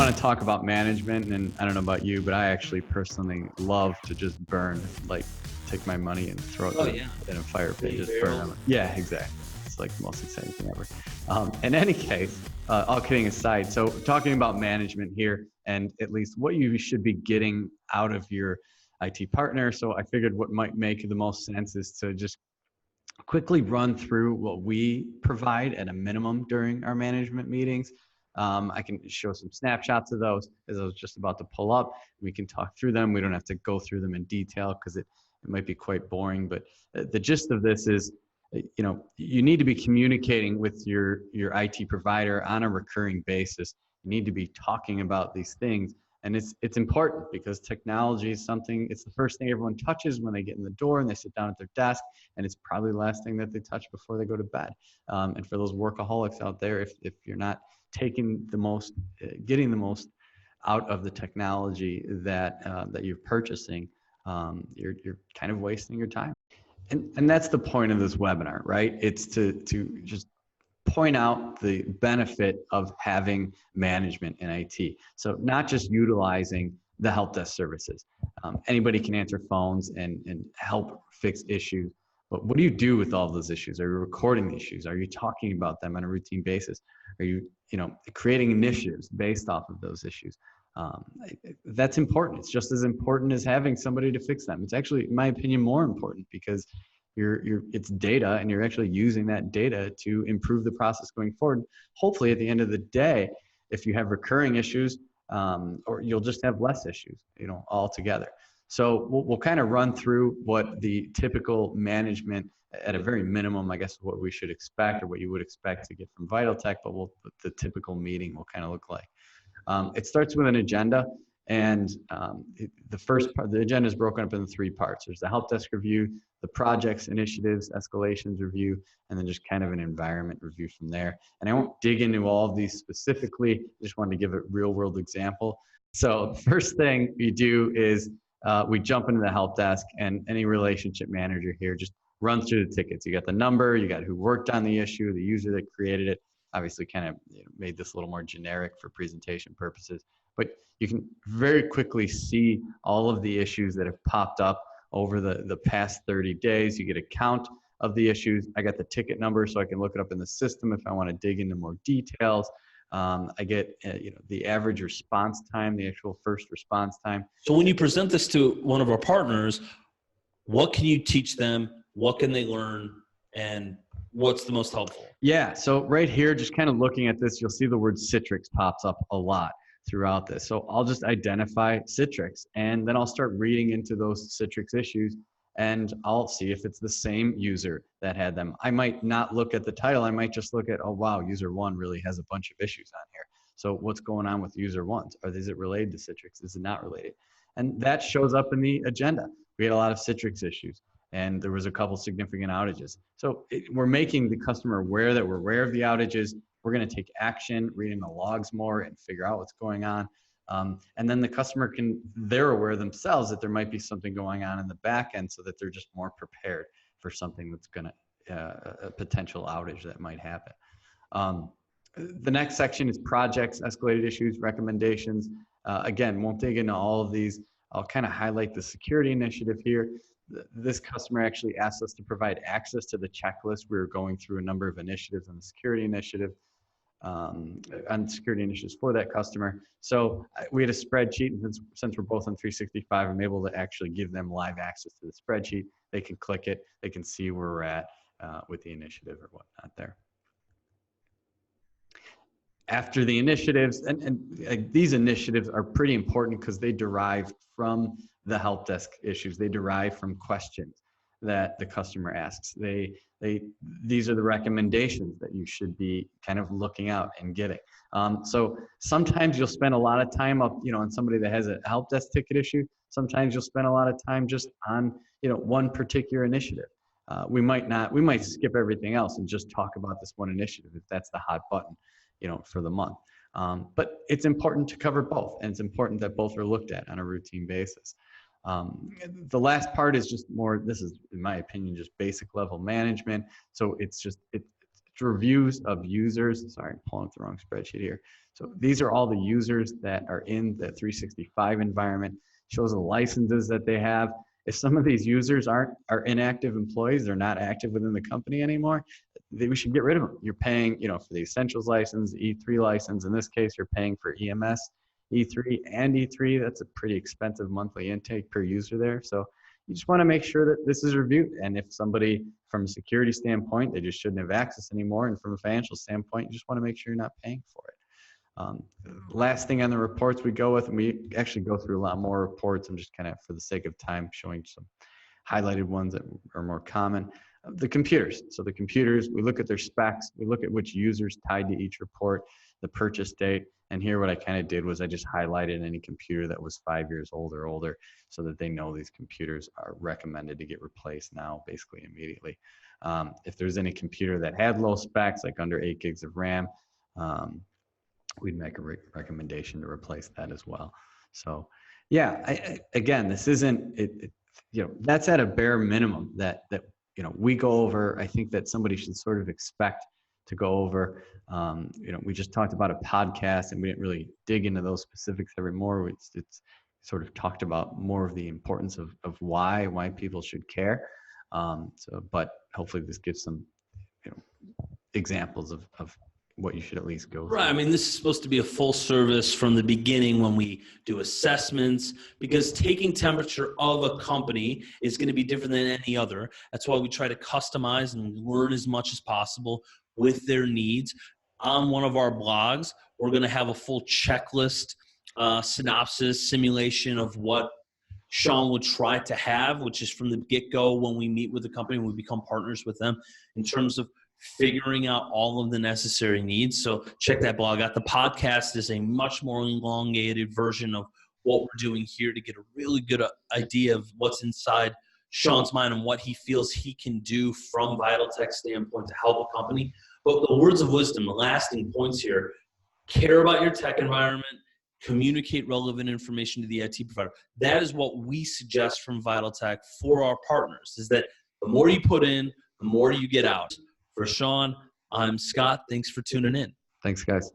want to talk about management, and I don't know about you, but I actually personally love to just burn, like take my money and throw it in a fire pit, just burn them. Yeah, exactly. It's like the most exciting thing ever. In any case, all kidding aside, so talking about management here, and at least what you should be getting out of your IT partner. So I figured what might make the most sense is to just quickly run through what we provide at a minimum during our management meetings. I can show some snapshots of those as I was just about to pull up. We can talk through them. We don't have to go through them in detail because it might be quite boring. But the gist of this is, you need to be communicating with your IT provider on a recurring basis. You need to be talking about these things. And it's important because technology is something, it's the first thing everyone touches when they get in the door and they sit down at their desk, and it's probably the last thing that they touch before they go to bed. And for those workaholics out there, if you're not taking the most, getting the most out of the technology that you're purchasing, you're kind of wasting your time. And that's the point of this webinar, right? It's to just point out the benefit of having management in IT. So not just utilizing the help desk services. Anybody can answer phones and help fix issues, but what do you do with all those issues? Are you recording the issues? Are you talking about them on a routine basis? Are you, creating initiatives based off of those issues? That's important. It's just as important as having somebody to fix them. It's actually, in my opinion, more important because it's data, and you're actually using that data to improve the process going forward. Hopefully at the end of the day, if you have recurring issues, or you'll just have less issues, altogether. So we'll kind of run through what the typical management at a very minimum, I guess, what we should expect or what you would expect to get from vitaltech, but the typical meeting will kind of look like. It starts with an agenda. And the first part, the agenda is broken up into 3 parts. There's the help desk review, the projects, initiatives, escalations review, and then just kind of an environment review from there. And I won't dig into all of these specifically. I just wanted to give a real world example. So the first thing we do is we jump into the help desk, and any relationship manager here just runs through the tickets. You got the number, you got who worked on the issue, the user that created it. Obviously kind of made this a little more generic for presentation purposes. But you can very quickly see all of the issues that have popped up over the past 30 days. You get a count of the issues. I got the ticket number, so I can look it up in the system if I want to dig into more details. I get the average response time, the actual first response time. So when you present this to one of our partners, what can you teach them? What can they learn? And what's the most helpful? Yeah, so right here, just kind of looking at this, you'll see the word Citrix pops up a lot throughout this. So I'll just identify Citrix, and then I'll start reading into those Citrix issues, and I'll see if it's the same user that had them. I might not look at the title. I might just look at, oh, wow, user 1 really has a bunch of issues on here. So what's going on with user 1? Is it related to Citrix? Is it not related? And that shows up in the agenda. We had a lot of Citrix issues, and there was a couple significant outages. So we're making the customer aware that we're aware of the outages. We're going to take action, reading the logs more, and figure out what's going on. And then the customer they're aware themselves that there might be something going on in the back end, so that they're just more prepared for something that's going to, a potential outage that might happen. The next section is projects, escalated issues, recommendations. Again, won't dig into all of these. I'll kind of highlight the security initiative here. This customer actually asked us to provide access to the checklist. We were going through a number of initiatives on the security initiative, on security initiatives for that customer. So we had a spreadsheet, and since we're both on 365, I'm able to actually give them live access to the spreadsheet. They can click it, they can see where we're at with the initiative or whatnot there. After the initiatives, and these initiatives are pretty important because they derive from the help desk issues. They derive from questions that the customer asks. These are the recommendations that you should be kind of looking out and getting. So sometimes you'll spend a lot of time up, on somebody that has a help desk ticket issue. Sometimes you'll spend a lot of time just on, one particular initiative. We might skip everything else and just talk about this one initiative if that's the hot button, for the month. But it's important to cover both, and it's important that both are looked at on a routine basis. The last part is just more, this is, in my opinion, just basic level management. So it's reviews of users. Sorry, I'm pulling up the wrong spreadsheet here. So these are all the users that are in the 365 environment. Shows the licenses that they have. If some of these users are inactive employees, they're not active within the company anymore, we should get rid of them. You're paying, for the Essentials license, E3 license. In this case, you're paying for EMS, E3 and E3. That's a pretty expensive monthly intake per user there. So you just want to make sure that this is reviewed. And if somebody, from a security standpoint, they just shouldn't have access anymore. And from a financial standpoint, you just want to make sure you're not paying for it. Last thing on the reports we go with, and we actually go through a lot more reports. I'm just kind of, for the sake of time, showing some highlighted ones that are more common. The computers. So the computers, we look at their specs, we look at which users tied to each report, the purchase date. And here what I kind of did was I just highlighted any computer that was 5 years old or older so that they know these computers are recommended to get replaced now, basically immediately. If there's any computer that had low specs, like under 8 gigs of RAM, we'd make a recommendation to replace that as well. So yeah, again, this isn't, that's at a bare minimum that we go over. I think that somebody should sort of expect to go over. We just talked about a podcast and we didn't really dig into those specifics every more. It's sort of talked about more of the importance of why people should care. But hopefully this gives some, examples of what you should at least go through. Right. I mean, this is supposed to be a full service from the beginning when we do assessments, because taking temperature of a company is going to be different than any other. That's why we try to customize and learn as much as possible with their needs. On one of our blogs, we're going to have a full checklist, synopsis, simulation of what Sean would try to have, which is from the get-go when we meet with the company, when we become partners with them, in terms of figuring out all of the necessary needs. So check that blog out. The podcast is a much more elongated version of what we're doing here to get a really good idea of what's inside Sean's mind and what he feels he can do from vitaltech standpoint to help a company. But the words of wisdom, the lasting points here: care about your tech environment, communicate relevant information to the IT provider. That is what we suggest from vitaltech for our partners, is that the more you put in, the more you get out. For Sean, I'm Scott. Thanks for tuning in. Thanks, guys.